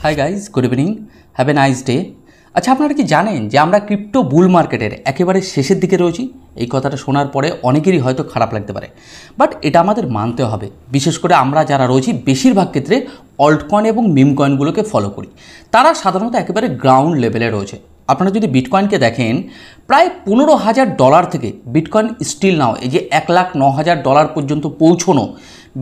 Hi guys, good evening, have a nice day. আচ্ছা, আপনারা কি জানেন যে আমরা ক্রিপ্টো বুল মার্কেটের একেবারে শেষের দিকে রয়েছি? এই কথাটা শোনার পরে অনেকেরই হয়তো খারাপ লাগতে পারে, বাট এটা আমাদের মানতে হবে। বিশেষ করে আমরা যারা রয়েছি বেশিরভাগ ক্ষেত্রে অল্ট কয়েন এবং মিম কয়েনগুলোকে ফলো করি, তারা সাধারণত একেবারে গ্রাউন্ড লেভেলে রয়েছে। আপনারা যদি বিটকয়েনকে দেখেন, প্রায় $15,000 থেকে বিটকয়েন স্টিল নাও এই যে $1,09,000 পর্যন্ত পৌঁছনো,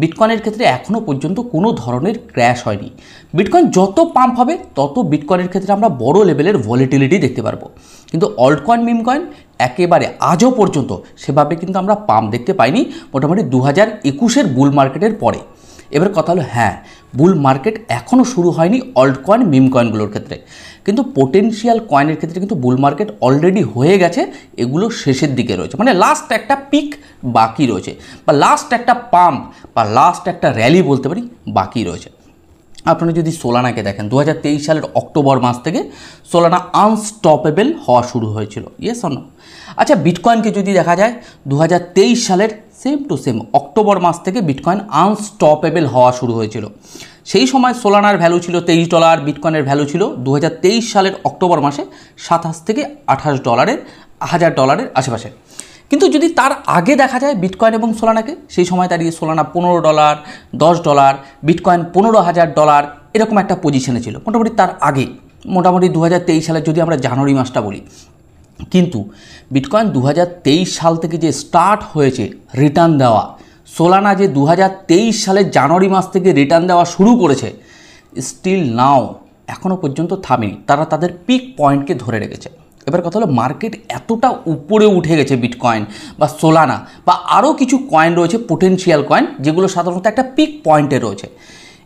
বিটকয়েনের ক্ষেত্রে এখনও পর্যন্ত কোনো ধরনের ক্র্যাশ হয়নি। বিটকয়েন যত পাম্প হবে তত বিটকয়েনের ক্ষেত্রে আমরা বড় লেভেলের ভলিটিলিটি দেখতে পারবো, কিন্তু অল্ট কয়েন মিম কয়েন একেবারে আজও পর্যন্ত সেভাবে কিন্তু আমরা পাম্প দেখতে পাইনি, মোটামুটি 2021-এর বুল মার্কেটের পরে। এবার কথা হলো, হ্যাঁ, বুল মার্কেট এখনও শুরু হয়নি অল্ট কয়েন মিম কয়েনগুলোর ক্ষেত্রে, কিন্তু পোটেনশিয়াল কয়েনের ক্ষেত্রে কিন্তু বুল মার্কেট অলরেডি হয়ে গেছে। এগুলো শেষের দিকে রয়েছে, মানে লাস্ট একটা পিক বাকি রয়েছে, বা লাস্ট একটা পাম্প বা লাস্ট একটা র্যালি বলতে পারি বাকি রয়েছে। আপনারা যদি সোলানাকে দেখেন, 2023 সালের অক্টোবর মাস থেকে সোলানা আনস্টপেবল হওয়া শুরু হয়েছিল, ইয়েস অর নো? আচ্ছা, বিটকয়েনকে যদি দেখা যায়, 2023 সালের সেম টু সেম অক্টোবর মাস থেকে বিটকয়েন আনস্টপেবল হওয়া শুরু হয়েছিল। সেই সময় সোলানার ভ্যালু ছিল $23, বিটকয়েনের ভ্যালু ছিল 2023 সালের অক্টোবর মাসে $27 থেকে $28,000 আশেপাশে। কিন্তু যদি তার আগে দেখা যায় বিটকয়েন এবং সোলানাকে, সেই সময় দাঁড়িয়ে সোলানা $15, $10, বিটকয়েন $15,000 এরকম একটা পজিশনে ছিল মোটামুটি তার আগে, মোটামুটি 2023 সালের যদি আমরা জানুয়ারি মাসটা বলি। কিন্তু বিটকয়েন 2023 সাল থেকে যে স্টার্ট হয়েছে রিটার্ন দেওয়া, সোলানা যে 2023 সালের জানুয়ারি মাস থেকে রিটার্ন দেওয়া শুরু করেছে, স্টিল নাও এখনও পর্যন্ত থামেনি। তারা তাদের পিক পয়েন্টকে ধরে রেখেছে। এবার কথা হলো, মার্কেট এতটা উপরে উঠে গেছে বিটকয়েন বা সোলানা বা আরও কিছু কয়েন রয়েছে পোটেনশিয়াল কয়েন, যেগুলো সাধারণত একটা পিক পয়েন্টে রয়েছে।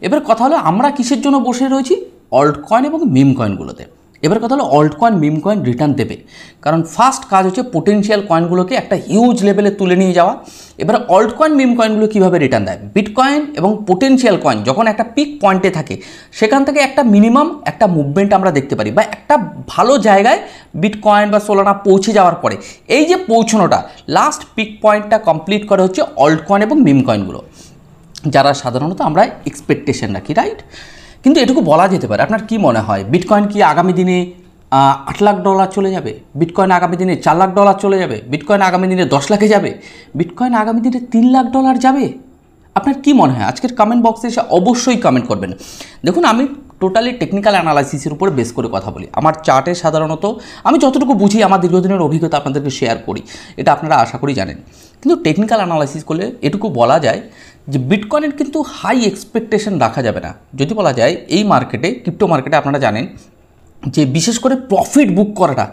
এবার কথা হলো, আমরা কিসের জন্য বসে রয়েছি? অল্ট কয়েন এবং মিম কয়েনগুলোতে। এবার কথা হলো, alt coin meme coin return দেবে, কারণ ফার্স্ট কাজ হচ্ছে পোটেনশিয়াল কয়েনগুলোকে একটা হিউজ লেভেলে তুলে নিয়ে যাওয়া। এবার অল্ট কয়েন মিম কয়েনগুলো কীভাবে রিটার্ন দেয়? বিটকয়েন এবং পোটেনশিয়াল কয়েন যখন একটা পিক পয়েন্টে থাকে, সেখান থেকে একটা মিনিমাম একটা মুভমেন্ট আমরা দেখতে পারি, বা একটা ভালো জায়গায় বিটকয়েন বা সোলানা পৌঁছে যাওয়ার পরে এই যে পৌঁছানোটা, লাস্ট পিক পয়েন্টটা কমপ্লিট করে হচ্ছে অল্ট কয়েন এবং মিম কয়েনগুলো, যারা সাধারণত আমরা এক্সপেকটেশন রাখি, রাইট? কিন্তু এটুকু বলা যেতে পারে, আপনার কি মনে হয় বিটকয়েন কি আগামী দিনে $8 লাখ চলে যাবে? বিটকয়েন আগামী দিনে $4 লাখ চলে যাবে? বিটকয়েন আগামী দিনে 10 লাখে যাবে? বিটকয়েন আগামী দিনে $3 লাখ যাবে? আপনার কি মনে হয়? আজকের কমেন্ট বক্সে এসে অবশ্যই কমেন্ট করবেন। দেখুন, আমি টোটালি টেকনিক্যাল অ্যানালাইসিসের উপরে বেস করে কথা বলি। আমার চার্টে সাধারণত আমি যতটুকু বুঝি, আমার দীর্ঘদিনের অভিজ্ঞতা আপনাদেরকে শেয়ার করি, এটা আপনারা আশা করি জানেন। কিন্তু টেকনিক্যাল অ্যানালাইসিস করলে এটুকু বলা যায় যে বিটকয়েনের কিন্তু হাই এক্সপেকটেশন রাখা যাবে না। যদি বলা যায় এই মার্কেটে, ক্রিপ্টো মার্কেটে আপনারা জানেন যে বিশেষ করে প্রফিট বুক করাটা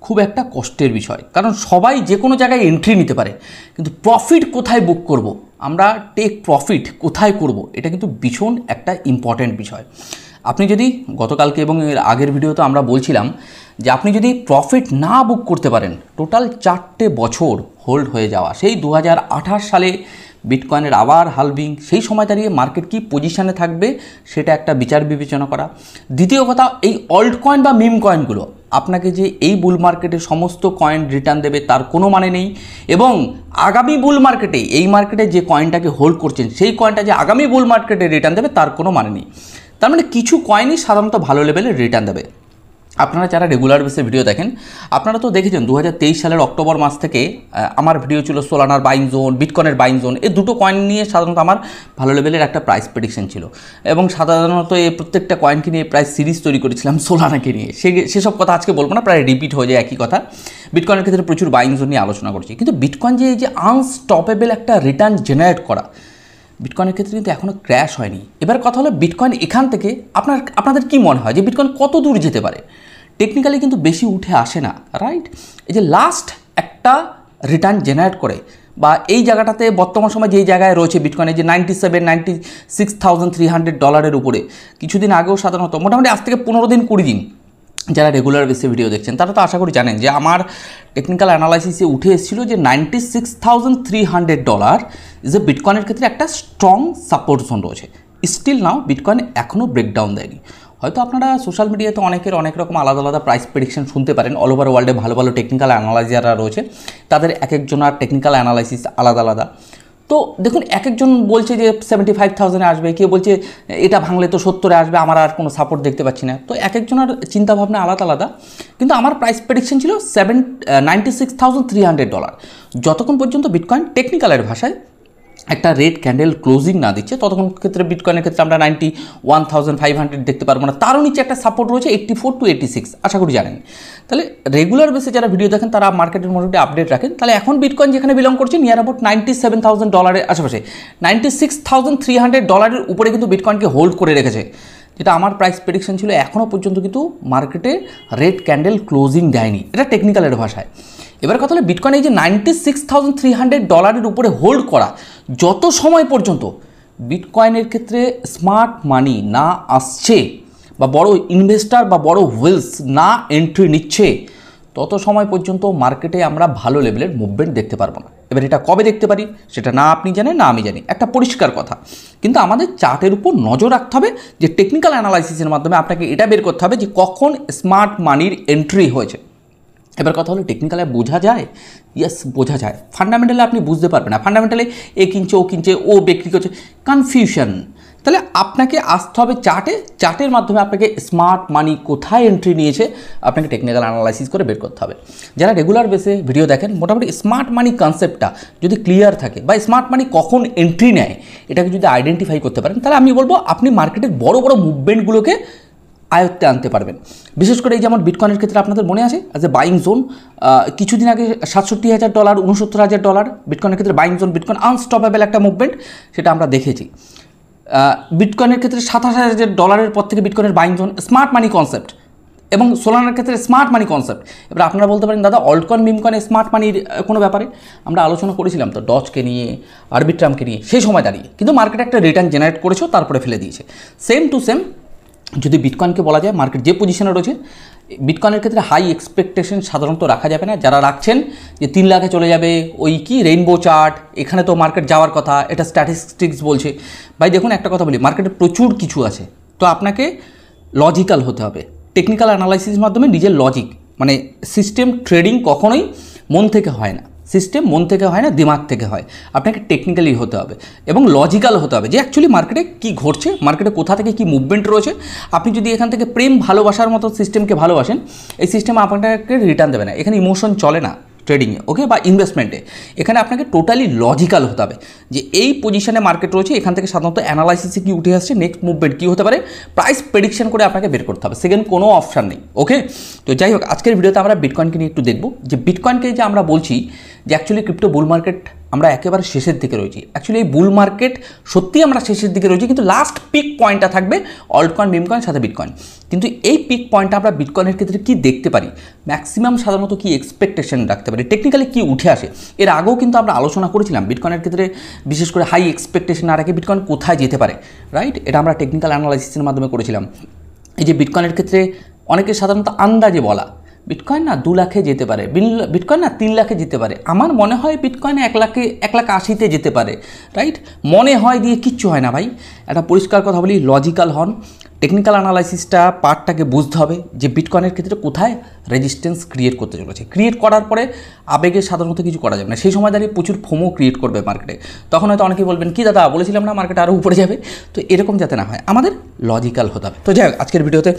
খুব একটা কষ্টের বিষয়, কারণ সবাই যে কোনো জায়গায় এন্ট্রি নিতে পারে, কিন্তু প্রফিট কোথায় বুক করব, আমরা টেক প্রফিট কোথায় করব, এটা কিন্তু ভীষণ একটা ইম্পর্ট্যান্ট বিষয়। আপনি যদি গতকালকে এবং এর আগের ভিডিওতে আমরা বলছিলাম যে আপনি যদি প্রফিট না বুক করতে পারেন, টোটাল 4টে বছর হোল্ড হয়ে যাওয়া, সেই 2028 সালে বিটকয়েনের আবার হালভিং, সেই সময় দাঁড়িয়ে মার্কেট কি পজিশানে থাকবে সেটা একটা বিচার বিবেচনা করা। দ্বিতীয় কথা, এই অল্ট কয়েন বা মিম কয়েনগুলো আপনাকে যে এই বুল মার্কেটে সমস্ত কয়েন রিটার্ন দেবে তার কোনো মানে নেই, এবং আগামী বুল মার্কেটে এই মার্কেটে যে কয়েনটাকে হোল্ড করছেন সেই কয়েনটা যে আগামী বুল মার্কেটে রিটার্ন দেবে তার কোনো মানে নেই। তার মানে কিছু কয়েনই সাধারণত ভালো লেভেলে রিটার্ন দেবে। আপনারা যারা রেগুলার বেসে ভিডিও দেখেন, আপনারা তো দেখেছেন 2023 সালের অক্টোবর মাস থেকে আমার ভিডিও ছিল সোলানার বাইং জোন, বিটকয়েনের বাইং জোন, এই দুটো কয়েন নিয়ে সাধারণত আমার ভালো লেভেলের একটা প্রাইস প্রেডিকশন ছিল, এবং সাধারণত এই প্রত্যেকটা কয়েনকে নিয়ে প্রাইস সিরিজ তৈরি করেছিলাম সোলানাকে নিয়ে। সেসব কথা আজকে বলবো না, প্রায় রিপিট হয়ে যায় একই কথা। বিটকয়েনের ক্ষেত্রে প্রচুর বাইং জোন নিয়ে আলোচনা করছি, কিন্তু বিটকয়েন যে এই যে আনস্টপেবল একটা রিটার্ন জেনারেট করা, বিটকয়েনের ক্ষেত্রে কিন্তু এখনও ক্র্যাশ হয়নি। এবার কথা হলো, বিটকয়েন এখান থেকে আপনাদের কি মনে হয় যে বিটকয়েন কত দূর যেতে পারে? টেকনিক্যালি কিন্তু বেশি উঠে আসে না, রাইট? এই যে লাস্ট একটা রিটার্ন জেনারেট করে, বা এই জায়গাটাতে বর্তমান সময় যেই জায়গায় রয়েছে বিটকয়েনের যে $96,300 উপরে, কিছুদিন আগেও সাধারণত মোটামুটি আজ থেকে 15 দিন 20 দিন যারা রেগুলার বেসে ভিডিও দেখছেন তারা তো আশা করি জানেন যে আমার টেকনিক্যাল অ্যানালাইসিসে উঠে এসেছিলো যে $96,300 ইজ এ বিটকয়েনের ক্ষেত্রে একটা স্ট্রং সাপোর্ট জোন রয়েছে। স্টিল নাও বিটকয়েন এখনও ব্রেকডাউন দেয়নি। হয়তো আপনারা সোশ্যাল মিডিয়াতে অনেকের অনেক রকম আলাদা আলাদা প্রাইস প্রেডিকশন শুনতে পারেন। অল ওভার ওয়ার্ল্ডে ভালো ভালো টেকনিক্যাল অ্যানালাইজাররা রয়েছে, তাদের এক একজনের টেকনিক্যাল অ্যানালাইসিস আলাদা আলাদা। তো দেখুন এক একজন বলছে যে 75,000 আসবে, কেউ বলছে এটা ভাঙলে তো 70-এ আসবে, আমার আর কোনো সাপোর্ট দেখতে পাচ্ছি না। তো এক একজনের চিন্তাভাবনা আলাদা আলাদা, কিন্তু আমার প্রাইস প্রেডিকশন ছিল $96,300। যতক্ষণ পর্যন্ত বিটকয়েন টেকনিক্যালের ভাষায় একটা রেড ক্যান্ডেল ক্লোজিং না দিচ্ছে ততক্ষণ ক্ষেত্রে বিটকয়েনের ক্ষেত্রে আমরা 91,500 দেখতে পারবো না। তারও নিচে একটা সাপোর্ট রয়েছে 84 to 86, আশা করি জানেন। তাহলে রেগুলার বেসে যারা ভিডিও দেখেন তারা মার্কেটের মোটামুটি আপডেট রাখেন। তাহলে এখন বিটকয়েন যেখানে বিলং করছে নিয়ার অ্যাবাউট $97,000 আশেপাশে, $96,300 উপরে কিন্তু বিটকয়েনকে হোল্ড করে রেখেছে, যেটা আমার প্রাইস প্রেডিকশন ছিল। এখনও পর্যন্ত কিন্তু মার্কেটে রেড ক্যান্ডেল ক্লোজিং দেয়নি, এটা টেকনিক্যালের ভাষায়। এবার কথা হলো বিটকয়েন এই যে $96,300 উপরে হোল্ড করা, যত সময় পর্যন্ত বিটকয়েনের ক্ষেত্রে স্মার্ট মানি না আসছে বা বড় ইনভেস্টার বা বড় হুইলস না এন্ট্রি নিচ্ছে, তত সময় পর্যন্ত মার্কেটে আমরা ভালো লেভেলের মুভমেন্ট দেখতে পারবো না। এবার এটা কবে দেখতে পারি সেটা না আপনি জানেন না আমি জানি, একটা পরিষ্কার কথা। কিন্তু আমাদের চার্টের উপর নজর রাখতে হবে, যে টেকনিক্যাল অ্যানালাইসিসের মাধ্যমে আপনাকে এটা বের করতে হবে যে কখন স্মার্ট মানির এন্ট্রি হয়েছে। এবার কথা হলো টেকনিক্যালে বোঝা যায়, ইয়েস বোঝা যায়। ফান্ডামেন্টালি আপনি বুঝতে পারবেন না, ফান্ডামেন্টালি এ কিনছে ও কিনছে ও বিক্রি করছে, কনফিউশন। তাহলে আপনাকে আসতে হবে চার্টের মাধ্যমে আপনাকে স্মার্ট মানি কোথায় এন্ট্রি নিয়েছে আপনাকে টেকনিক্যাল অ্যানালাইসিস করে বের করতে হবে। যারা রেগুলার বেসে ভিডিও দেখেন মোটামুটি স্মার্ট মানি কনসেপ্টটা যদি ক্লিয়ার থাকে বা স্মার্ট মানি কখন এন্ট্রি নেয় এটাকে যদি আইডেন্টিফাই করতে পারেন, তাহলে আমি বলবো আপনি মার্কেটের বড় বড় মুভমেন্টগুলোকে আয়ত্তে আনতে পারবেন। বিশেষ করে এই যেমন বিটকয়েনের ক্ষেত্রে আপনাদের মনে আছে অ্যাজ এ বাইং জোন, কিছুদিন আগে $67,000 $69,000 বিটকয়েনের ক্ষেত্রে বাইং জোন, বিটকয়েন আনস্টপেবল একটা মুভমেন্ট, সেটা আমরা দেখেছি। বিটকয়েনের ক্ষেত্রে $27,000 পর থেকে বিটকয়েনের buying zone, smart money concept, এবং সোলানার ক্ষেত্রে স্মার্ট মানি কনসেপ্ট। এবার আপনারা বলতে পারেন দাদা অল্টকয়েন মিমকয়েন স্মার্ট মানির কোনো ব্যাপারে আমরা আলোচনা করেছিলাম তো, ডজকে নিয়ে আরবিট্রামকে নিয়ে সেই সময় দাঁড়িয়ে, কিন্তু মার্কেট একটা রিটার্ন জেনারেট করেছো তারপরে ফেলে দিয়েছে। সেম টু সেম যদি বিটকয়েনকে বলা যায়, মার্কেট যে পজিশনে রয়েছে বিটকয়েনের ক্ষেত্রে হাই এক্সপেকটেশন সাধারণত রাখা যাবে না। যারা রাখছেন যে 3 লাখে চলে যাবে, ওই কি রেইনবো চার্ট, এখানে তো মার্কেট যাওয়ার কথা, এটা স্ট্যাটিস্টিক্স বলছে। ভাই দেখুন একটা কথা বলি, মার্কেটে প্রচুর কিছু আছে, তো আপনাকে লজিক্যাল হতে হবে। টেকনিক্যাল অ্যানালাইসিসের মাধ্যমে নিজের লজিক, মানে সিস্টেম ট্রেডিং কখনোই মন থেকে হয় না, সিস্টেম মন থেকে হয় না, দিমাগ থেকে হয়। আপনাকে টেকনিক্যালি হতে হবে এবং লজিক্যাল হতে হবে যে অ্যাকচুয়ালি মার্কেটে কী ঘটছে, মার্কেটে কোথা থেকে কী মুভমেন্ট রয়েছে। আপনি যদি এখান থেকে প্রেম ভালোবাসার মতো সিস্টেমকে ভালোবাসেন, এই সিস্টেম আপনাকে রিটার্ন দেবে না। এখানে ইমোশন চলে না ট্রেডিংয়ে, ওকে, বা ইনভেস্টমেন্টে। এখানে আপনাকে টোটালি লজিক্যাল হতে হবে যে এই পজিশনে মার্কেট রয়েছে, এখান থেকে সাধারণত অ্যানালাইসিসে কী উঠে আসছে, নেক্সট মুভমেন্ট কী হতে পারে, প্রাইস প্রেডিকশন করে আপনাকে বের করতে হবে। সেকেন্ড কোনো অপশান নেই, ওকে। তো যাই হোক, আজকের ভিডিওতে আমরা বিটকয়েনকে নিয়ে একটু দেখব যে বিটকয়েনকে যে আমরা বলছি যে অ্যাকচুয়ালি ক্রিপ্টো বুল মার্কেট আমরা একেবারে শেষের দিকে রয়েছি। অ্যাকচুয়ালি এই বুল মার্কেট সত্যিই আমরা শেষের দিকে রয়েছি, কিন্তু লাস্ট পিক পয়েন্টটা থাকবে অল্টকয়েন মিমকয়েন সাথে বিটকয়েন। কিন্তু এই পিক পয়েন্টটা আমরা বিটকয়েনের ক্ষেত্রে কী দেখতে পারি, ম্যাক্সিমাম সাধারণত কী এক্সপেকটেশন রাখতে পারি, টেকনিক্যালি কী উঠে আসে, এর আগেও কিন্তু আমরা আলোচনা করেছিলাম বিটকয়েনের ক্ষেত্রে বিশেষ করে হাই এক্সপেকটেশন না রেখে বিটকয়েন কোথায় যেতে পারে, রাইট। এটা আমরা টেকনিক্যাল অ্যানালাইসিসের মাধ্যমে করেছিলাম। এই যে বিটকয়েনের ক্ষেত্রে অনেকে সাধারণত আন্দাজে বলা, বিটকয়েন না 2 লাখে যেতে পারে, বিটকয়েন না 3 লাখে যেতে পারে, আমার মনে হয় বিটকয়েন 1,80,000 যেতে পারে, রাইট। মনে হয় দিয়ে কিচ্ছু হয় না ভাই। একটা পরিষ্কার কথা বলি, লজিক্যাল হন, টেকনিক্যাল অ্যানালাইসিসটা পার্টটাকে বুঝতে হবে যে বিটকয়েনের ক্ষেত্রে কোথায় রেজিস্ট্যান্স ক্রিয়েট করতে চলেছে। ক্রিয়েট করার পরে আবেগে সাধারণত কিছু করা যাবে না, সেই সময় দাঁড়িয়ে প্রচুর ফোমো ক্রিয়েট করবে মার্কেটে। তখন হয়তো অনেকেই বলবেন কি দাদা বলেছিলাম না মার্কেট আরও উপরে যাবে, তো এরকম যাতে না হয় আমাদের লজিক্যাল হতে হবে। তো যাই হোক, আজকের ভিডিওতে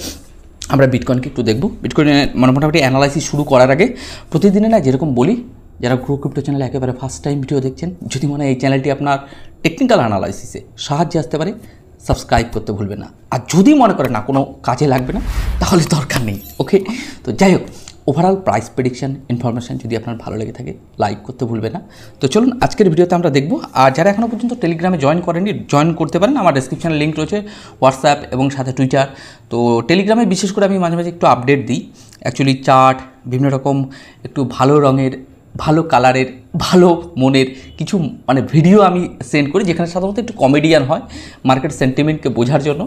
আমরা বিটকয়েনকে একটু দেখব। বিটকয়েনের মোটামুটি অ্যানালাইসিস শুরু করার আগে প্রতিদিনে না যেরকম বলি, যারা গ্রো ক্রিপ্টো চ্যানেলে একেবারে ফার্স্ট টাইম ভিডিও দেখছেন, যদি মনে হয় এই চ্যানেলটি আপনার টেকনিক্যাল অ্যানালাইসিসে সাহায্যে আসতে পারে, সাবস্ক্রাইব করতে ভুলবেন না। আর যদি মনে করেন না কোনো কাজে লাগবে না, তাহলে দরকার নেই, ওকে। তো যাই হোক, ওভারঅল প্রাইস প্রেডিকশন ইনফরমেশান যদি আপনার ভালো লেগে থাকে লাইক করতে ভুলবেন না। তো চলুন আজকের ভিডিওতে আমরা দেখব। আর যারা এখনও পর্যন্ত টেলিগ্রামে জয়েন করেননি, জয়েন করতে পারেন, আমার ডেসক্রিপশানে লিঙ্ক রয়েছে, হোয়াটসঅ্যাপ এবং সাথে টুইটার। তো টেলিগ্রামে বিশেষ করে আমি মাঝে মাঝে একটু আপডেট দিই, অ্যাকচুয়ালি চার্ট, বিভিন্ন রকম একটু ভালো রঙের, ভালো কালারের, ভালো মনের কিছু মানে ভিডিও আমি সেন্ড করি, যেখানে সাধারণত একটু কমেডিয়ান হয় মার্কেট সেন্টিমেন্টকে বোঝার জন্য।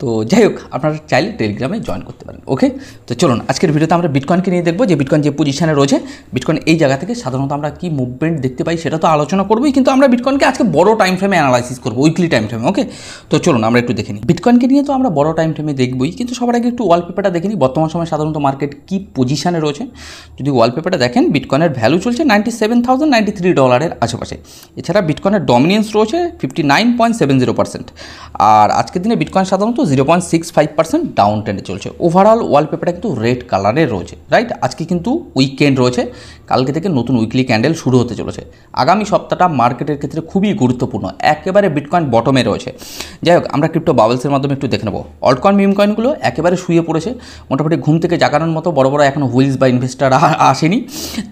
তো যাই হোক, আপনারা চাইলে টেলিগ্রামে জয়েন করতে পারেন, ওকে। তো চলুন আজকের ভিডিওতে আমরা বিটকয়েনকে নিয়ে দেখবো যে বিটকয়েন যে পজিশনে রয়েছে, বিটকয়েন এই জায়গা থেকে সাধারণত আমরা কী মুভমেন্ট দেখতে পাই সেটা তো আলোচনা করবোই, কিন্তু আমরা বিটকয়েনকে আজকে বড় টাইম ফ্রেমে অ্যানালাইসিস করবো, উইকলি টাইম ফ্রেমে, ওকে। তো চলুন আমরা একটু দেখে নিই বিটকয়েনকে নিয়ে। তো আমরা বড় টাইম ফ্রেমে দেখবই, কিন্তু সবার আগে একটু ওয়ালপেপারটা দেখে নিই, বর্তমান সময় সাধারণত মার্কেট কী পজিশনে রয়েছে। যদি ওয়ালপেপারটা দেখেন, বিটকয়েনের ভ্যালু চলছে 97,000 $56,093 আশেপাশে। এছাড়া বিটকয়েনের ডমিনেন্স রয়েছে 59.70%। আর আজকের দিনে বিটকয়েন সাধারণত 0.65% ডাউন ট্রেন্ডে চলছে। ওভারঅল ওয়ালপেপারটা কিন্তু রেড কালারের রয়েছে, রাইট। আজকে কিন্তু উইকেন্ড রয়েছে, কালকে থেকে নতুন উইকলি ক্যান্ডেল শুরু হতে চলেছে। আগামী সপ্তাহটা মার্কেটের ক্ষেত্রে খুবই গুরুত্বপূর্ণ, একেবারে বিটকয়েন বটমে রয়েছে। যাই হোক, আমরা ক্রিপ্টো বাবলসের মাধ্যমে একটু দেখে নেবো। অল্টকয়েন মিমকয়েনগুলো একেবারে শুয়ে পড়েছে, মোটামুটি ঘুম থেকে জাগানোর মতো বড় বড় এখনও হুইলস বা ইনভেস্টার আসেনি।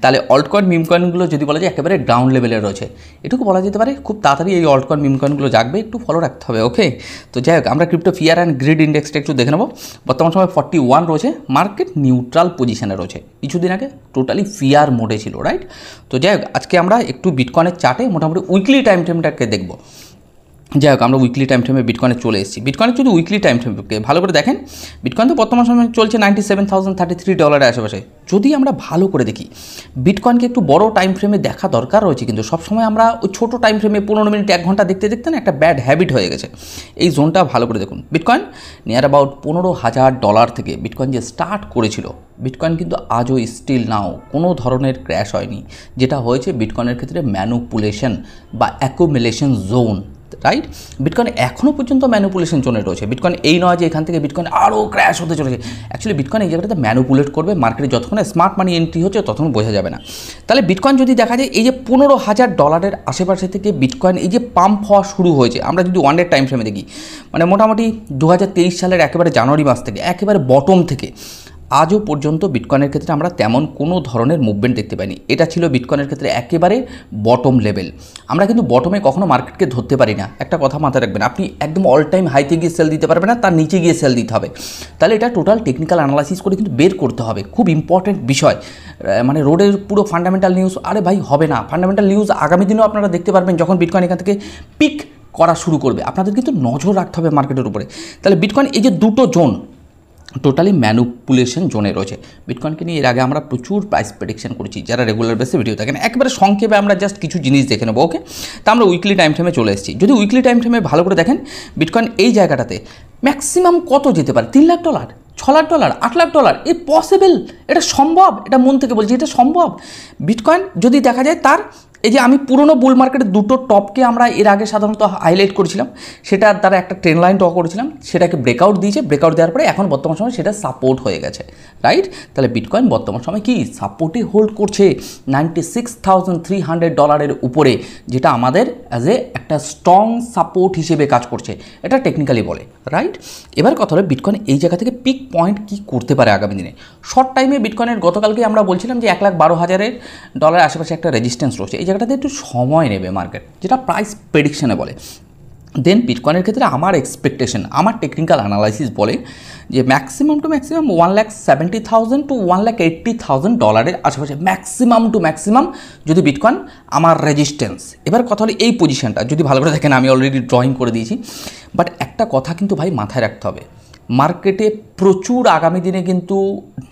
তাহলে অল্টকয়েন মিমকয়েনগুলো যদি বলা যায় একেবারে গ্রাউন্ড লেভেলে রয়েছে, এটুকু বলা যেতে পারে খুব তাড়াতাড়ি এই অল্টকয়েন মিমকয়েনগুলো জাগবে, একটু ফলো রাখতে হবে। ওকে, তো যাই হোক, আমরা ক্রিপ্টো ফিয়ার অ্যান্ড গ্রিড ইন্ডেক্সটা একটু দেখে নেবো। বর্তমান সময় 41 রয়েছে, মার্কেট নিউট্রাল পজিশনে রয়েছে। কিছুদিন আগে টোটালি ফিয়ার মোডে ছিল, রাইট। তো যাই হোক, আজকে আমরা একটু বিটকয়েনের চার্টে মোটামুটি উইকলি টাইম ফ্রেমটাকে দেখব। যাই হোক, আমরা উইকলি টাইম ফ্রেমে বিটকয়েনে চলে এসেছি। বিটকয়েনের যদি উইকলি টাইম ফ্রেমকে ভালো করে দেখেন, বিটকয়েন তো বর্তমান সময় চলছে $97,033 আশেপাশে। যদি আমরা ভালো করে দেখি, বিটকয়েনকে একটু বড় টাইম ফ্রেমে দেখা দরকার রয়েছে, কিন্তু সবসময় আমরা ওই ছোটো টাইম ফ্রেমে 15 মিনিট 1 ঘন্টা দেখতে দেখতে না একটা ব্যাড হ্যাবিট হয়ে গেছে। এই জোনটা ভালো করে দেখুন। বিটকয়েন নিয়ার অ্যাবাউট $15,000 থেকে বিটকয়েন যে স্টার্ট করেছিল, বিটকয়েন কিন্তু আজও স্টিল নাও কোনো ধরনের ক্র্যাশ হয়নি। যেটা হয়েছে বিটকয়েনের ক্ষেত্রে ম্যানুপুলেশন বা অ্যাকুমুলেশন জোন, রাইট। বিটকয়েন এখনও পর্যন্ত ম্যানুপুলেশন জোনে রয়েছে। বিটকয়েন এই নয় যে এখান থেকে বিটকয়েন আরও ক্র্যাশ হতে চলেছে। অ্যাকচুয়ালি বিটকয়েন এই জায়গাটাতে ম্যানুপুলেট করবে, মার্কেটে যতক্ষণ স্মার্ট মানি এন্ট্রি হচ্ছে ততক্ষণ বোঝা যাবে না। তাহলে বিটকয়েন যদি দেখা যায় এই যে $15,000 আশেপাশে থেকে বিটকয়েন এই যে পাম্প হওয়া শুরু হয়েছে, আমরা যদি ওয়ান ডে টাইম ফ্রেমে দেখি, মানে মোটামুটি 2023 সালের একেবারে জানুয়ারি মাস থেকে একেবারে বটম থেকে আজও পর্যন্ত বিটকয়েনের ক্ষেত্রে আমরা তেমন কোনো ধরনের মুভমেন্ট দেখতে পাইনি। এটা ছিল বিটকয়েনের ক্ষেত্রে একেবারে বটম লেভেল। আমরা কিন্তু বটমে কখনো মার্কেটকে ধরতে পারি না। একটা কথা মাথায় রাখবেন, আপনি একদম অল টাইম হাইতে গিয়ে সেল দিতে পারবেন না, তার নিচে গিয়ে সেল দিতে হবে। তাহলে এটা টোটাল টেকনিক্যাল অ্যানালাইসিস করে কিন্তু বের করতে হবে, খুব ইম্পর্টেন্ট বিষয়। মানে রোডের পুরো ফান্ডামেন্টাল নিউজ, আরে ভাই হবে না। ফান্ডামেন্টাল নিউজ আগামী দিনেও আপনারা দেখতে পারবেন, যখন বিটকয়েন এখান থেকে পিক করা শুরু করবে। আপনাদের কিন্তু নজর রাখতে হবে মার্কেটের উপরে। তাহলে বিটকয়েন এই যে দুটো জোন টোটালি ম্যানুপুলেশন জোনে রয়েছে। বিটকয়েনকে নিয়ে এর আগে আমরা প্রচুর প্রাইস প্রেডিকশন করেছি, যারা রেগুলার বেসে ভিডিও থাকেন। একেবারে সংক্ষেপে আমরা জাস্ট কিছু জিনিস দেখে নেবো, ওকে। তা আমরা উইকলি টাইম ফ্রেমে চলে এসেছি। যদি উইকলি টাইম ফ্রেমে ভালো করে দেখেন, বিটকয়েন এই জায়গাটাতে ম্যাক্সিমাম কত যেতে পারে? $3 লাখ, $6 লাখ, $8 লাখ। এ পসিবল, এটা সম্ভব, এটা মন থেকে বলছি, এটা সম্ভব। বিটকয়েন যদি দেখা যায় তার এই যে আমি পুরনো বুল মার্কেটের দুটো টপকে আমরা এর আগে সাধারণত হাইলাইট করেছিলাম, সেটার দ্বারা একটা ট্রেন লাইন ড্র করেছিলাম, সেটাকে ব্রেকআউট দিয়েছে। ব্রেকআউট দেওয়ার পরে এখন বর্তমান সময় সেটা সাপোর্ট হয়ে গেছে, রাইট। তাহলে বিটকয়েন বর্তমান সময় কি সাপোর্টে হোল্ড করছে $96,300 উপরে, যেটা আমাদের অ্যাজ এ একটা স্ট্রং সাপোর্ট হিসেবে কাজ করছে, এটা টেকনিক্যালি বলে, রাইট। এবার কথা হলো বিটকয়েন এই জায়গা থেকে পিক পয়েন্ট কি করতে পারে আগামী দিনে। শর্ট টাইমে বিটকয়েনের গতকালকে আমরা বলছিলাম যে $1,12,000 আশেপাশে একটা রেজিস্ট্যান্স রয়েছে। এই জায়গাটাতে একটু সময় নেবে মার্কেট, যেটা প্রাইস প্রেডিকশনে বলে। দেন বিটকয়েনের ক্ষেত্রে আমার এক্সপেকটেশন, আমার টেকনিক্যাল অ্যানালাইসিস বলে যে ম্যাক্সিমাম টু ম্যাক্সিমাম $1,70,000 to $1,80,000 আশেপাশে ম্যাক্সিমাম টু ম্যাক্সিমাম যদি বিটকয়েন আমার রেজিস্ট্যান্স। এবার কথা হলো এই পজিশনটা যদি ভালো করে দেখেন, আমি অলরেডি ড্রয়িং করে দিয়েছি। বাট একটা কথা কিন্তু ভাই মাথায় রাখতে হবে, মার্কেটে প্রচুর আগামী দিনে কিন্তু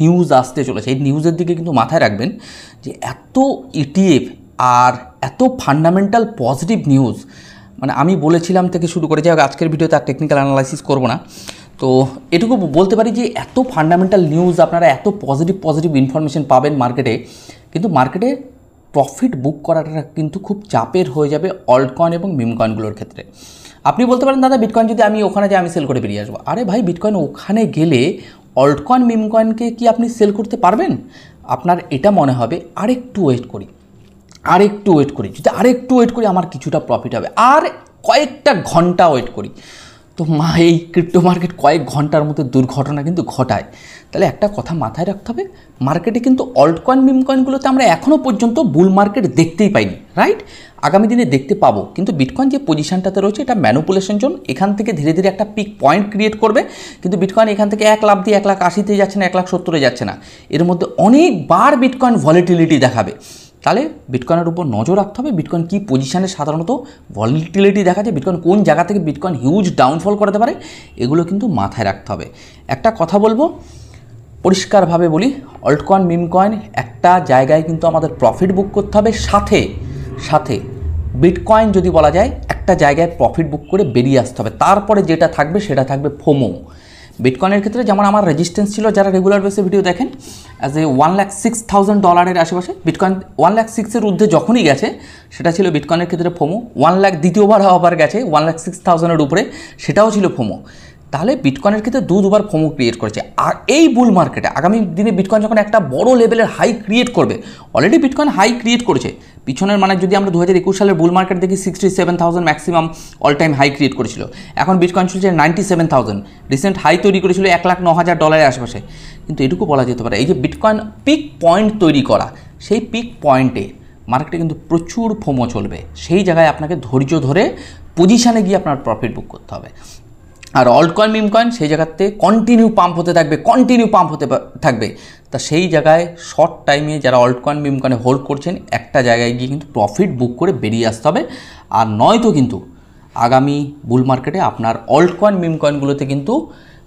নিউজ আসতে চলেছে। এই নিউজের দিকে কিন্তু মাথায় রাখবেন যে এত ইটিএফ আর এত ফান্ডামেন্টাল পজিটিভ নিউজ, মানে আমি বলেছিলাম থেকে শুরু করে, যাই হোক আজকের ভিডিওতে আর টেকনিক্যাল অ্যানালাইসিস করবো না। তো এটুকু বলতে পারি যে এত ফান্ডামেন্টাল নিউজ, আপনারা এত পজিটিভ ইনফরমেশন পাবেন মার্কেটে, কিন্তু মার্কেটে প্রফিট বুক করাটা কিন্তু খুব চাপের হয়ে যাবে অল্টকয়েন এবং মিমকয়েনগুলোর ক্ষেত্রে। আপনি বলতে পারেন দাদা বিটকয়েন যদি আমি ওখানে যাই আমি সেল করে বেরিয়ে আসবো। আরে ভাই, বিটকয়েন ওখানে গেলে অল্টকয়েন মিমকয়েনকে কি আপনি সেল করতে পারবেন? আপনার এটা মনে হবে আরেকটু ওয়েট করি। যদি আরেকটু ওয়েট করি আমার কিছুটা প্রফিট হবে, আর কয়েকটা ঘন্টা ওয়েট করি। তো এই ক্রিপ্টো মার্কেট কয়েক ঘন্টার মধ্যে দুর্ঘটনা কিন্তু ঘটায়। তাহলে একটা কথা মাথায় রাখতে হবে, মার্কেটে কিন্তু অল্টকয়েন মিমকয়েনগুলোতে আমরা এখনও পর্যন্ত বুল মার্কেট দেখতেই পাইনি, রাইট। আগামী দিনে দেখতে পাবো, কিন্তু বিটকয়েন যে পজিশনটাতে রয়েছে এটা ম্যানুপুলেশন জোন। এখান থেকে ধীরে ধীরে একটা পিক পয়েন্ট ক্রিয়েট করবে, কিন্তু বিটকয়েন এখান থেকে 1 লাখ দিয়ে 1,80,000 যাচ্ছে না, 1,70,000 যাচ্ছে না। এর মধ্যে অনেকবার বিটকয়েন ভলিটিলিটি দেখাবে। তাহলে বিটকয়েনের উপর নজর রাখতে হবে, বিটকয়েন কী পজিশানে সাধারণত ভলিটিলিটি দেখা যায়, বিটকয়েন কোন জায়গা থেকে বিটকয়েন হিউজ ডাউনফল করতে পারে, এগুলো কিন্তু মাথায় রাখতে হবে। একটা কথা বলবো, পরিষ্কারভাবে বলি, অল্টকয়েন মিমকয়েন একটা জায়গায় কিন্তু আমাদের প্রফিট বুক করতে হবে, সাথে বিটকয়েন যদি বলা যায় একটা জায়গায় প্রফিট বুক করে বেরিয়ে আসতে হবে। তারপরে যেটা থাকবে সেটা থাকবে ফোমো। বিটকয়েনের ক্ষেত্রে যেমন আমার রেজিস্ট্যান্স ছিল, যারা রেগুলার বেসে ভিডিও দেখেন, অ্যাজ এ $1,06,000 আশেপাশে। বিটকয়েন 1,06,000-এর ঊর্ধ্বে যখনই গেছে সেটা ছিল বিটকয়েনের ক্ষেত্রে ফোমো। 1,00,000 দ্বিতীয়বার আবার গেছে 1,06,000-এর উপরে, সেটাও ছিল ফোমো। তাহলে বিটকয়েনের ক্ষেত্রে দুবার ফোমো ক্রিয়েট করেছে। আর এই বুল মার্কেটে আগামী দিনে বিটকয়েন যখন একটা বড় লেভেলের হাই ক্রিয়েট করবে, অলরেডি বিটকয়েন হাই ক্রিয়েট করেছে পিছনের, মানে যদি আমরা 2021 সালের বুল মার্কেট দেখি 67,000 maximum all time high create করেছিল। এখন বিটকয়েন চলছে 97,000, রিসেন্ট হাই তৈরি করেছিল $1,09,000 আশেপাশে। কিন্তু এটুকু বলা যেতে পারে এই যে বিটকয়েন পিক পয়েন্ট তৈরি করা, সেই পিক পয়েন্টে মার্কেটে কিন্তু প্রচুর ফোমো চলবে। সেই জায়গায় আপনাকে ধৈর্য ধরে পজিশানে গিয়ে আপনার প্রফিট বুক করতে হবে। আর অল্ট কয়েন মিম কয়েন সেই জায়গাতে কন্টিনিউ পাম্প হতে থাকবে। তা সেই জায়গায় শর্ট টাইমে যারা অল্ট কয়েন মিম কয়েনে হোল্ড করছেন, একটা জায়গায় গিয়ে কিন্তু প্রফিট বুক করে বেরিয়ে আসতে হবে। আর নয়তো কিন্তু আগামী বুল মার্কেটে আপনার অল্ট কয়েন মিম কয়েনগুলোতে কিন্তু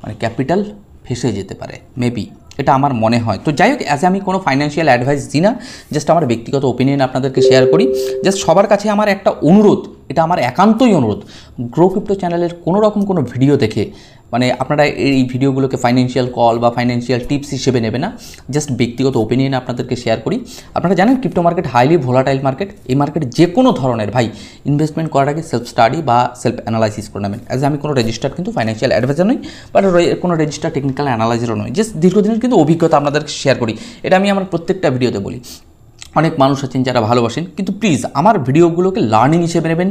মানে ক্যাপিটাল ফেসে যেতে পারে মেবি, এটা আমার মনে হয়। তো যাই হোক, অ্যাজ আমি কোনো ফাইন্যান্সিয়াল অ্যাডভাইস দিই না, জাস্ট আমার ব্যক্তিগত ওপিনিয়ন আপনাদেরকে শেয়ার করি। জাস্ট সবার কাছে আমার একটা অনুরোধ, এটা আমার একান্তই অনুরোধ, গ্রো ক্রিপ্টো চ্যানেলের কোনো রকম কোনো ভিডিও দেখে মানে আপনারা এই ভিডিওগুলোকে ফাইন্যান্সিয়াল কল বা ফাইন্যান্সিয়াল টিপস হিসেবে নেবে না, জাস্ট ব্যক্তিগত ওপিনিয়ন আপনাদেরকে শেয়ার করি। আপনারা জানেন crypto market highly volatile market. এই মার্কেট যে কোনো ধরনের ভাই ইনভেস্টমেন্ট করার আগে সেলফ স্টাডি বা সেলফ অ্যানালাইসিস করে নেবেন। অ্যাজ আমি কোনো রেজিস্টার্ড কিন্তু ফাইন্যান্সিয়াল অ্যাডভাইজার নই, বাট কোনো রেজিস্টার্ড টেকনিক্যাল অ্যানালাইজারও নই, জাস্ট দীর্ঘদিনের কিন্তু অভিজ্ঞতা আপনাদেরকে শেয়ার করি। এটা আমি আমার প্রত্যেকটা ভিডিওতে বলি। অনেক মানুষ আছেন যারা ভালোবাসেন, কিন্তু প্লিজ আমার ভিডিওগুলোকে লার্নিং হিসেবে নেবেন।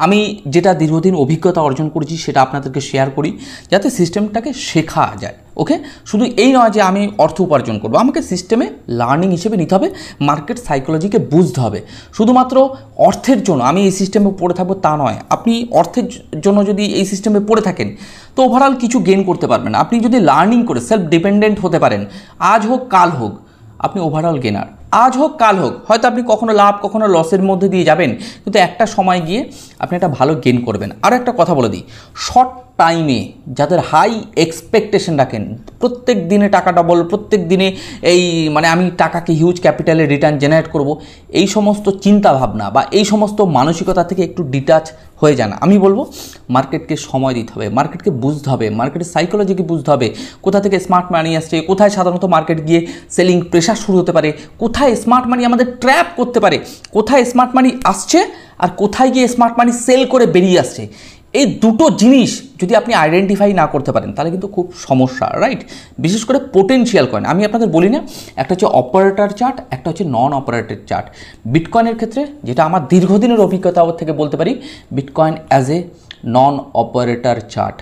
আমি যেটা দীর্ঘদিন অভিজ্ঞতা অর্জন করেছি সেটা আপনাদেরকে শেয়ার করি, যাতে সিস্টেমটাকে শেখা যায়। ওকে, শুধু এই নয় যে আমি অর্থ উপার্জন করবো, আমাকে সিস্টেমে লার্নিং হিসেবে নিতে হবে, মার্কেট সাইকোলজিকে বুঝতে হবে। শুধুমাত্র অর্থের জন্য আমি এই সিস্টেমে পড়ে থাকবো তা নয়। আপনি অর্থের জন্য যদি এই সিস্টেমে পড়ে থাকেন তো ওভারঅল কিছু গেইন করতে পারবেন। আপনি যদি লার্নিং করে সেলফ ডিপেন্ডেন্ট হতে পারেন, আজ হোক কাল হোক আপনি ওভারঅল গেনার। আজ হোক কাল হোক, হয়তো আপনি কখনো লাভ কখনো লসের মধ্যে দিয়ে যাবেন, কিন্তু একটা সময় গিয়ে আপনি একটা ভালো গেইন করবেন। আর একটা কথা বলে দিই, শর্ট টাইমে যাদের হাই এক্সপেকটেশন রাখেন, প্রত্যেক দিনে টাকা ডবল, প্রত্যেক দিনে এই মানে আমি টাকাকে হিউজ ক্যাপিটালে রিটার্ন জেনারেট করব, এই সমস্ত চিন্তা ভাবনা বা এই সমস্ত মানসিকতা থেকে একটু ডিটাচ হয়ে যান। আমি বলবো মার্কেটকে সময় দিতে হবে, মার্কেটকে বুঝতে হবে, মার্কেটের সাইকোলজিকে বুঝতে হবে, কোথা থেকে স্মার্ট মানি আসছে, কোথায় সাধারণত মার্কেট গিয়ে সেলিং প্রেশার শুরু হতে পারে, কোথায় স্মার্ট মানি আমাদের ট্র্যাপ করতে পারে, কোথায় স্মার্ট মানি আসছে আর কোথায় গিয়ে স্মার্ট মানি সেল করে বেরিয়ে আসছে। এই দুটো জিনিস যদি আপনি আইডেন্টিফাই না করতে পারেন তাহলে কিন্তু খুব সমস্যা, রাইট? বিশেষ করে পোটেনশিয়াল কয়েন আমি আপনাদের বলি না, একটা হচ্ছে অপারেটর চার্ট, একটা হচ্ছে নন অপারেটর চার্ট। বিটকয়েনের ক্ষেত্রে যেটা আমার দীর্ঘদিনের অভিজ্ঞতা থেকে বলতে পারি, bitcoin as a non operator chart.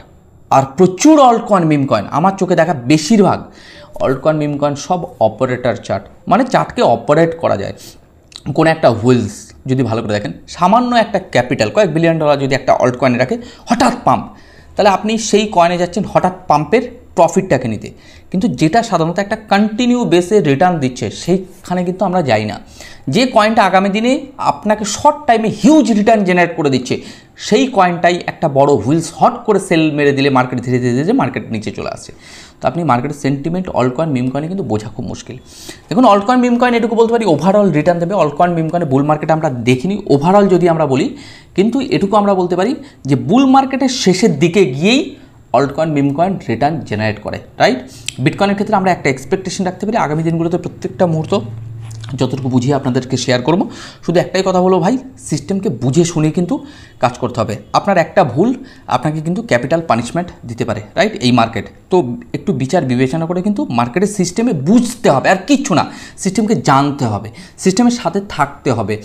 আর প্রচুর অল্ট কয়েন মিম কয়েন আমার চোখে দেখা বেশিরভাগ অল্ট কয়েন মিম কয়েন সব অপারেটর চার্ট, মানে চার্টকে অপারেট করা যায়। কোনো একটা হুইলস যদি ভালো করে দেখেন, সামান্য একটা ক্যাপিটাল কয়েক $1 বিলিয়ন যদি একটা অল্ট কয়েনে রাখে, হঠাৎ পাম্প, তাহলে আপনি সেই কয়েনে যাচ্ছেন হঠাৎ পাম্পের প্রফিটটাকে নিতে। কিন্তু যেটা সাধারণত একটা কন্টিনিউ বেসে রিটার্ন দিচ্ছে সেইখানে কিন্তু আমরা যাই না। যে কয়েনটা আগামী দিনে আপনাকে শর্ট টাইমে হিউজ রিটার্ন জেনারেট করে দিচ্ছে, সেই কয়েনটাই একটা বড় হুইলস হট করে সেল মেরে দিলে মার্কেট ধীরে ধীরে মার্কেট নিচে চলে আসে। তো আপনি মার্কেটের সেন্টিমেন্ট অল্ট কয়েন মিম কয়েনে কিন্তু বোঝা খুব মুশকিল। দেখুন অল্ট কয়েন মিম কয়েন এটুকু বলতে পারি ওভারঅল রিটার্ন দেবে। অল্ট কয়েন মিম কয়েনে বুল মার্কেটে আমরা দেখিনি ওভারঅল যদি আমরা বলি, কিন্তু এটুকু আমরা বলতে পারি যে বুল মার্কেটের শেষের দিকে গিয়েই alt coin meme coin return generate করে, রাইট? বিটকয়েনের ক্ষেত্রে আমরা একটা এক্সপেকটেশন রাখতে পারি আগামী দিনগুলোতে প্রত্যেকটা মুহূর্ত যতটুকু বুঝিয়ে আপনাদেরকে শেয়ার করব। শুধু একটাই কথা বলবো ভাই, সিস্টেমকে বুঝে শুনে কিন্তু কাজ করতে হবে। আপনার একটা ভুল আপনাকে কিন্তু ক্যাপিটাল পানিশমেন্ট দিতে পারে, রাইট? এই মার্কেট তো একটু বিচার বিবেচনা করে কিন্তু মার্কেটের সিস্টেমে বুঝতে হবে, আর কিচ্ছু না, সিস্টেমকে জানতে হবে, সিস্টেমের সাথে থাকতে হবে।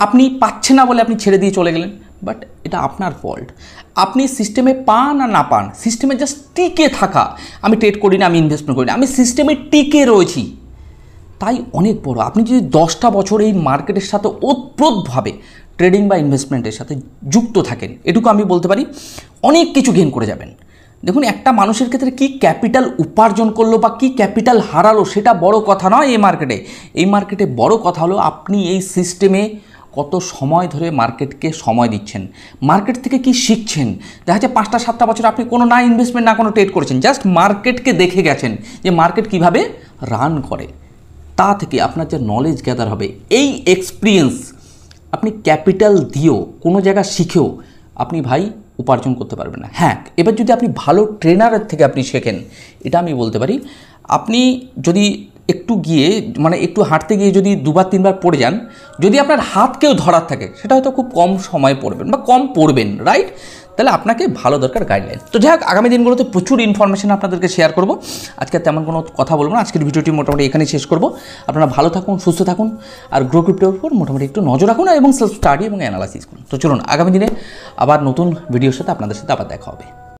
আপনি পাচ্ছেন না বলে আপনি ছেড়ে দিয়ে চলে গেলেন, বাট এটা আপনার ফল্ট। আপনি সিস্টেমে পান আর না পান, সিস্টেমে জাস্ট টিকে থাকা। আমি ট্রেড করি না, আমি ইনভেস্টমেন্ট করি না, আমি সিস্টেমে টিকে রয়েছি, তাই অনেক বড়। আপনি যদি 10টা বছর এই মার্কেটের সাথে ওতপ্রোতভাবে ট্রেডিং বা ইনভেস্টমেন্টের সাথে যুক্ত থাকেন, এটুকু আমি বলতে পারি অনেক কিছু গেইন করে যাবেন। দেখুন একটা মানুষের ক্ষেত্রে কি ক্যাপিটাল উপার্জন করলো বা কি ক্যাপিটাল হারালো সেটা বড় কথা নয় এই মার্কেটে বড় কথা হলো আপনি এই সিস্টেমে কত সময় ধরে মার্কেটকে সময় দিচ্ছেন, মার্কেট থেকে কি শিখছেন। দেখা যাচ্ছে 5টা 7টা বছর আপনি কোনো না ইনভেস্টমেন্ট না কোনো ট্রেড করেছেন, জাস্ট মার্কেটকে দেখে গেছেন যে মার্কেট কিভাবে রান করে। তা থেকে আপনার যে নলেজ গ্যাদার হবে, এই এক্সপিরিয়েন্স আপনি ক্যাপিটাল দিয়েও কোনো জায়গা শিখেও আপনি ভাই উপার্জন করতে পারবেন না। হ্যাঁ, এবার যদি আপনি ভালো ট্রেনারের থেকে আপনি শেখেন, এটা আমি বলতে পারি, আপনি যদি একটু গিয়ে মানে একটু হাঁটতে গিয়ে যদি 2-3 বার পড়ে যান, যদি আপনার হাত কেউ ধরার থাকে সেটা হয়তো খুব কম সময় পড়বেন বা কম পড়বেন, রাইট? তাহলে আপনাকে ভালো দরকার গাইডলাইন। তো যাই হোক, আগামী দিনগুলোতে প্রচুর ইনফরমেশন আপনাদেরকে শেয়ার করব। আজকে তেমন কোনো কথা বলবো না, আজকের ভিডিওটি মোটামুটি এখানেই শেষ করব। আপনারা ভালো থাকুন, সুস্থ থাকুন, আর গ্রো ক্রিপ্টোর উপর মোটামুটি একটু নজর রাখুন এবং সেলফ স্টাডি এবং অ্যানালাইসিস করুন। তো চলুন, আগামী দিনে আবার নতুন ভিডিওর সাথে আপনাদের সাথে আবার দেখা হবে।